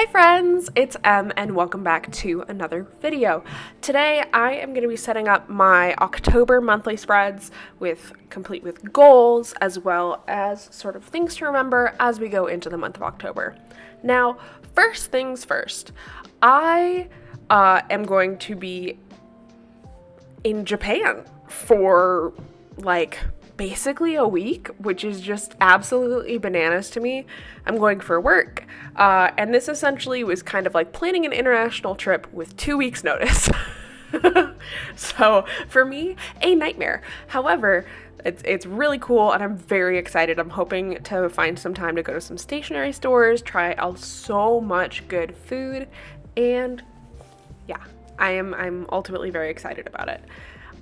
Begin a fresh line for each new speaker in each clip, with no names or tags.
Hi friends, it's Em and welcome back to another video. Today I am going to be setting up my October monthly spreads complete with goals as well as sort of things to remember as we go into the month of October. Now, first things first, I am going to be in Japan for basically a week, which is just absolutely bananas to me. I'm going for work, and this essentially was kind of like planning an international trip with 2 weeks notice. So for me, a nightmare. However, it's really cool and I'm very excited. I'm hoping to find some time to go to some stationery stores, try out so much good food, and yeah, I'm ultimately very excited about it.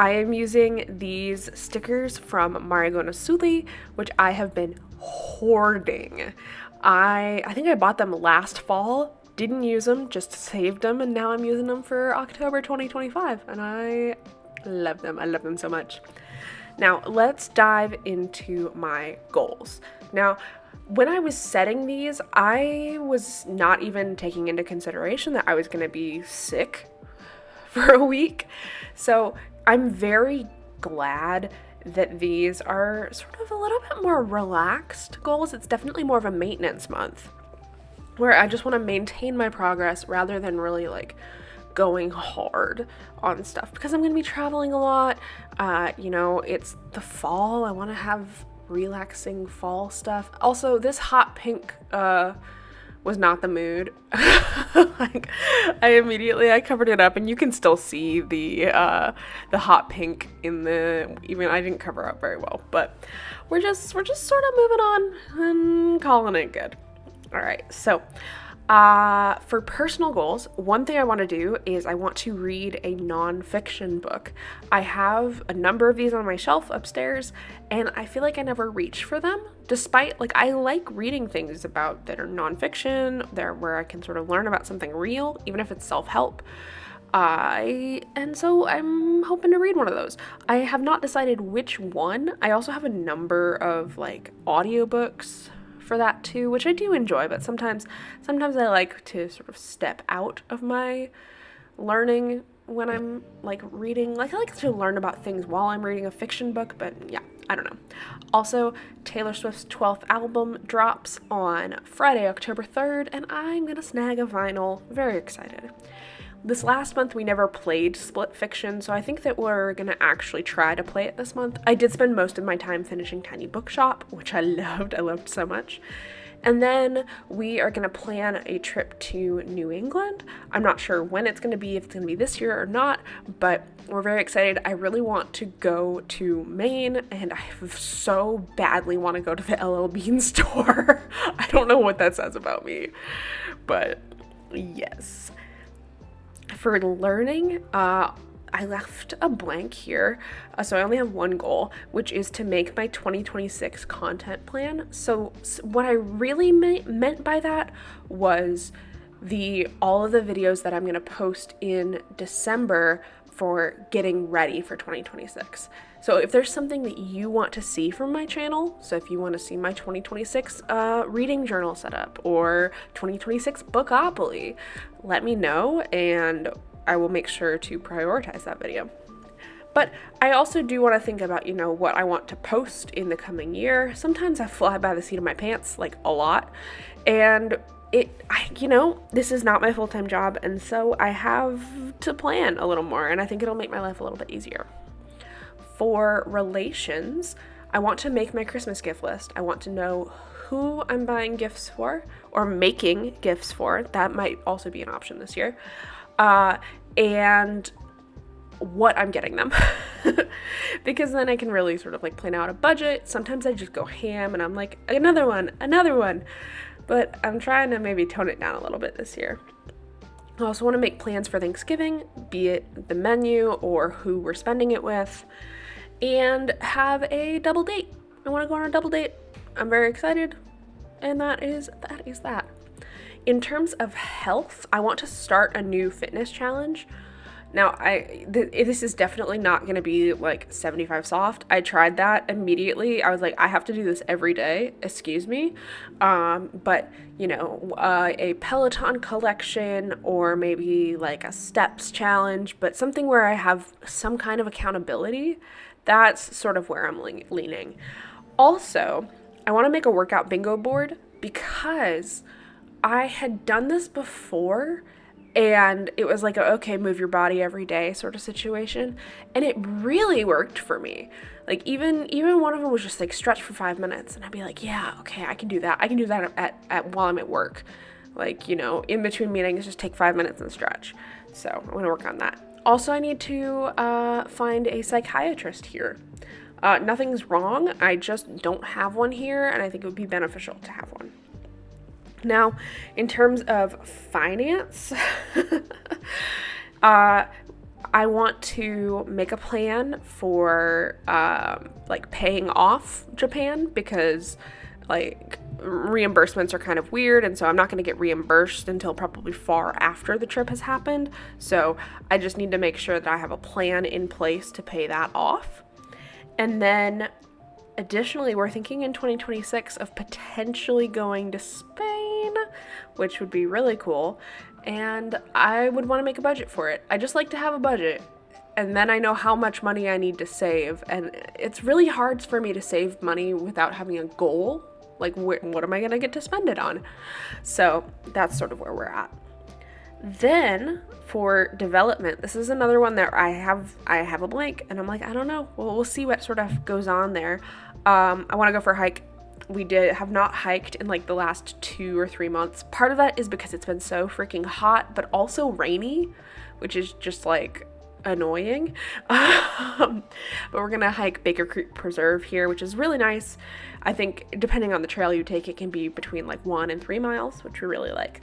I am using these stickers from Marigo Nasuli, which I have been hoarding. I think I bought them last fall, didn't use them, just saved them, and now I'm using them for October 2025, and I love them. I love them so much. Now, let's dive into my goals. Now, when I was setting these, I was not even taking into consideration that I was going to be sick for a week. So I'm very glad that these are sort of a little bit more relaxed goals. It's definitely more of a maintenance month where I just want to maintain my progress rather than really going hard on stuff because I'm going to be traveling a lot. It's the fall. I want to have relaxing fall stuff. Also, this hot pink was not the mood. I covered it up, and you can still see the hot pink in even I didn't cover up very well, but we're just sort of moving on and calling it good. All right, so for personal goals, one thing I want to do is I want to read a nonfiction book. I have a number of these on my shelf upstairs, and I feel like I never reach for them, despite I like reading things that are nonfiction, where I can sort of learn about something real, even if it's self-help. And so I'm hoping to read one of those. I have not decided which one. I also have a number of audiobooks for that too, which I do enjoy, but sometimes I like to sort of step out of my learning when I'm reading. I like to learn about things while I'm reading a fiction book, but yeah, I don't know. Also, Taylor Swift's 12th album drops on Friday, October 3rd, and I'm gonna snag a vinyl. Very excited. This last month we never played Split Fiction, so I think that we're gonna actually try to play it this month. I did spend most of my time finishing Tiny Bookshop, which I loved so much. And then we are gonna plan a trip to New England. I'm not sure when it's gonna be, if it's gonna be this year or not, but we're very excited. I really want to go to Maine, and I so badly want to go to the LL Bean store. I don't know what that says about me, but yes. For learning, I left a blank here, so I only have one goal, which is to make my 2026 content plan. So what I really meant by that was all of the videos that I'm going to post in December for getting ready for 2026. So if there's something that you want to see from my channel, so if you want to see my 2026 reading journal setup or 2026 Bookopoly, let me know and I will make sure to prioritize that video. But I also do want to think about, what I want to post in the coming year. Sometimes I fly by the seat of my pants, a lot, and this is not my full-time job, and so I have to plan a little more, and I think it'll make my life a little bit easier. For relations, I want to make my Christmas gift list. I want to know who I'm buying gifts for or making gifts for. That might also be an option this year. And what I'm getting them. Because then I can really sort of plan out a budget. Sometimes I just go ham and I'm like, another one. But I'm trying to maybe tone it down a little bit this year. I also want to make plans for Thanksgiving, be it the menu or who we're spending it with, and have a double date. I want to go on a double date. I'm very excited. And that is that. In terms of health, I want to start a new fitness challenge. Now, this is definitely not going to be like 75 soft. I tried that immediately. I was like, I have to do this every day. Excuse me. But, a Peloton collection or maybe like a steps challenge, but something where I have some kind of accountability. That's sort of where I'm leaning. Also, I want to make a workout bingo board because I had done this before and it was like okay, move your body every day sort of situation, and it really worked for me. Like even one of them was just like stretch for 5 minutes, and I'd be like, yeah, okay, I can do that at while I'm at work, like, in between meetings, just take 5 minutes and stretch. So I'm gonna work on that. Also, I need to find a psychiatrist here. Nothing's wrong, I just don't have one here, and I think it would be beneficial to have one. Now, in terms of finance, I want to make a plan for like paying off Japan, because like reimbursements are kind of weird, and so I'm not going to get reimbursed until probably far after the trip has happened. So I just need to make sure that I have a plan in place to pay that off. And then additionally, we're thinking in 2026 of potentially going to Spain, which would be really cool. And I would want to make a budget for it. I just like to have a budget. And then I know how much money I need to save. And it's really hard for me to save money without having a goal. Like, what am I going to get to spend it on? So that's sort of where we're at. Then for development, this is another one that I have a blank, and I'm like, I don't know. Well, we'll see what sort of goes on there. I want to go for a hike. We have not hiked in like the last 2 or 3 months. Part of that is because it's been so freaking hot, but also rainy, which is just like annoying. But we're gonna hike Baker Creek Preserve here, which is really nice. I think depending on the trail you take, it can be between like 1 and 3 miles, which we really like.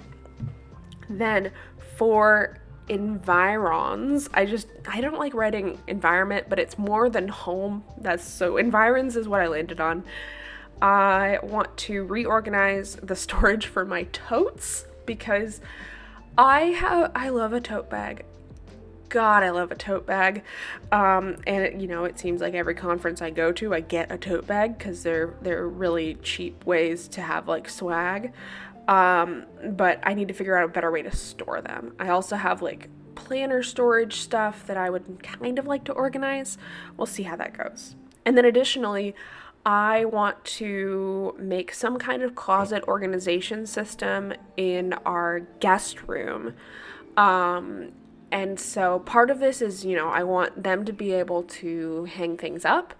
Then for environs, I don't like writing environment, but it's more than home. So environs is what I landed on. I want to reorganize the storage for my totes, because I love a tote bag. God, I love a tote bag. And it seems like every conference I go to, I get a tote bag because they're really cheap ways to have like swag. But I need to figure out a better way to store them. I also have like planner storage stuff that I would kind of like to organize. We'll see how that goes. And then additionally, I want to make some kind of closet organization system in our guest room. And so part of this is, I want them to be able to hang things up.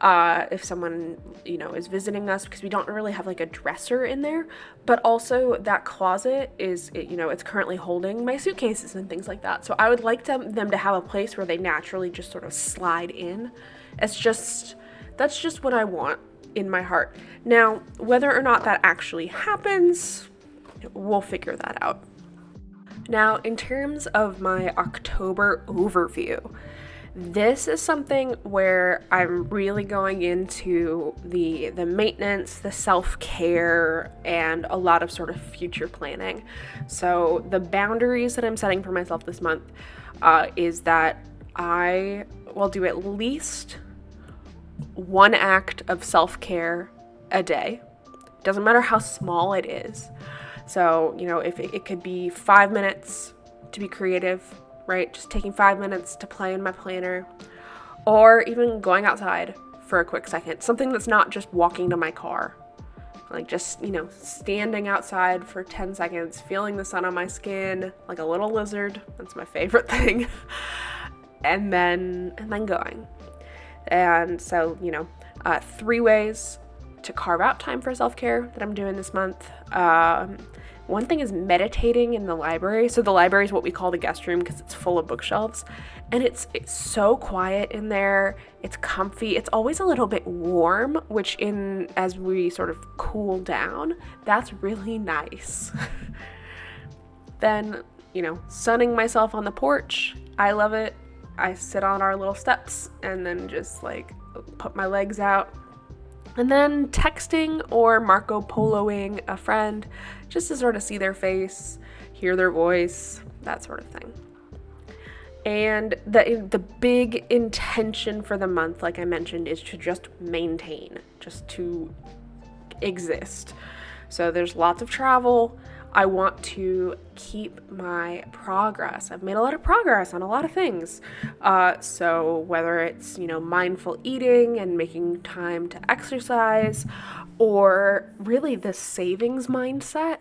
If someone, is visiting us, because we don't really have like a dresser in there, but also that closet is, it's currently holding my suitcases and things like that. So I would like them to have a place where they naturally just sort of slide in. That's just what I want in my heart. Now, whether or not that actually happens, we'll figure that out. Now, in terms of my October overview, this is something where I'm really going into the maintenance, the self-care, and a lot of sort of future planning. So the boundaries that I'm setting for myself this month is that I will do at least 1 act of self-care a day. Doesn't matter how small it is. So, if it could be 5 minutes to be creative, right? Just taking 5 minutes to play in my planner, or even going outside for a quick second. Something that's not just walking to my car. Like just, standing outside for 10 seconds, feeling the sun on my skin, like a little lizard. That's my favorite thing. and then going. And so, 3 ways to carve out time for self-care that I'm doing this month. One thing is meditating in the library. So the library is what we call the guest room because it's full of bookshelves, and it's so quiet in there. It's comfy. It's always a little bit warm, which as we sort of cool down, that's really nice. Then, sunning myself on the porch. I love it. I sit on our little steps and then just like put my legs out. And then texting or Marco Poloing a friend just to sort of see their face, hear their voice, that sort of thing. And the big intention for the month, like I mentioned, is to just maintain, just to exist. So there's lots of travel. I want to keep my progress. I've made a lot of progress on a lot of things. So whether it's, mindful eating and making time to exercise, or really the savings mindset,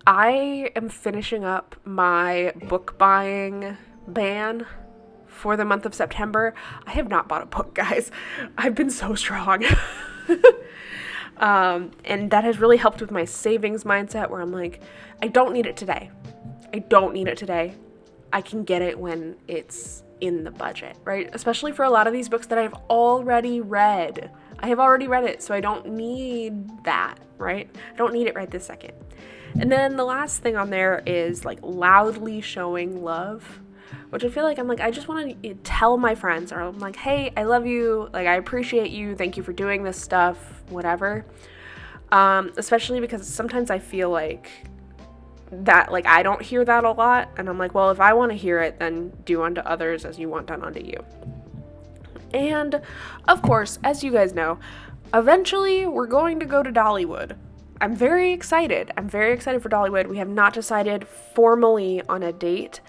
I am finishing up my book buying ban for the month of September. I have not bought a book, guys. I've been so strong. And that has really helped with my savings mindset, where I'm like, I don't need it today. I can get it when it's in the budget, right? Especially for a lot of these books that I've already read. I have already read it, so I don't need that, right? I don't need it right this second. And then the last thing on there is like loudly showing love, which I feel like I just want to tell my friends, or I'm like, hey, I love you, like I appreciate you, thank you for doing this stuff, whatever. Especially because sometimes I feel like that, like I don't hear that a lot, and I'm like, well, if I want to hear it, then do unto others as you want done unto you. And of course, as you guys know, eventually we're going to go to Dollywood. I'm very excited for Dollywood. We have not decided formally on a date,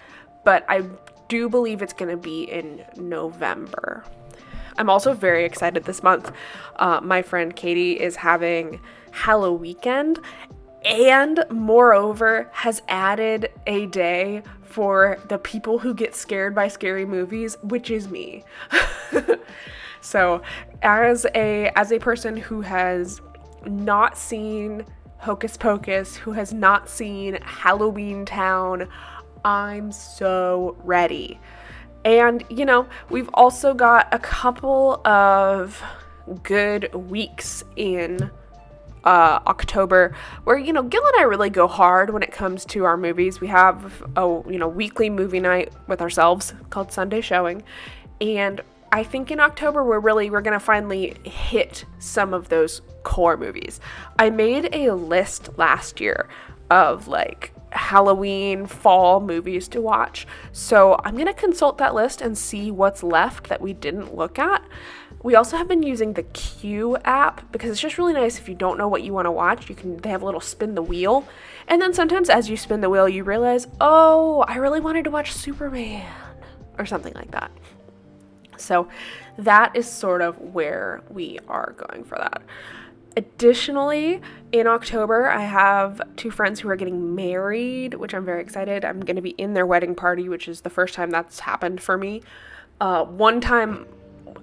but I do believe it's going to be in November. I'm also very excited this month. My friend Katie is having Halloween, and moreover has added a day for the people who get scared by scary movies, which is me. So as a person who has not seen Hocus Pocus, who has not seen Halloween Town, I'm so ready. And, we've also got a couple of good weeks in October where, Gil and I really go hard when it comes to our movies. We have a, weekly movie night with ourselves called Sunday Showing. And I think in October, we're going to finally hit some of those core movies. I made a list last year of like Halloween fall movies to watch. So I'm going to consult that list and see what's left that we didn't look at. We also have been using the Q app because it's just really nice if you don't know what you want to watch. They have a little spin the wheel. And then sometimes as you spin the wheel, you realize, oh, I really wanted to watch Superman or something like that. So that is sort of where we are going for that. Additionally, in October, I have 2 friends who are getting married, which I'm very excited. I'm going to be in their wedding party, which is the first time that's happened for me. One time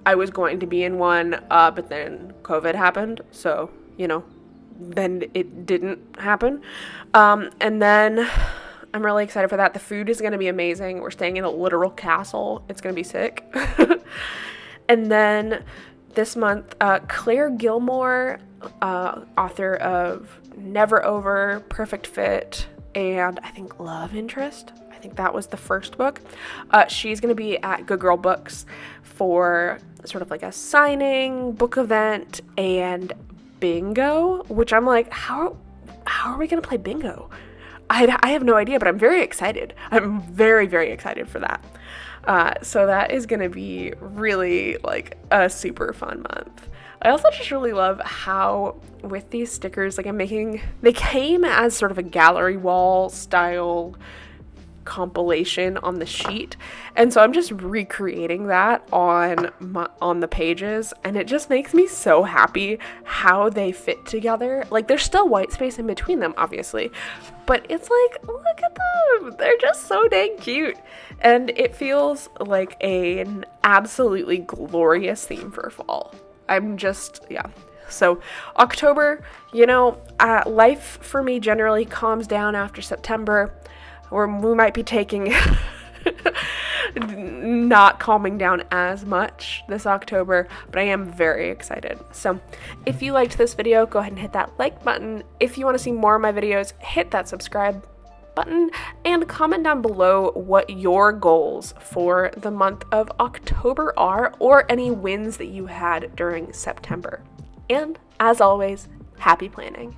I was going to be in one, but then COVID happened. So, then it didn't happen. And then I'm really excited for that. The food is going to be amazing. We're staying in a literal castle. It's going to be sick. And then this month, Claire Gilmore, author of Never Over, Perfect Fit, and I think Love Interest. I think that was the first book. She's going to be at Good Girl Books for sort of like a signing, book event, and bingo, which I'm like, how are we going to play bingo? I have no idea, but I'm very excited. I'm very, very excited for that. So that is going to be really like a super fun month. I also just really love how with these stickers, like they came as sort of a gallery wall style compilation on the sheet, and so I'm just recreating that on the pages, and it just makes me so happy how they fit together. Like there's still white space in between them, obviously, but it's like, look at them, they're just so dang cute, and it feels like an absolutely glorious theme for fall. So October, life for me generally calms down after September, or we might be taking not calming down as much this October, but I am very excited. So if you liked this video, go ahead and hit that like button. If you want to see more of my videos, hit that subscribe button and comment down below what your goals for the month of October are, or any wins that you had during September. And as always, happy planning.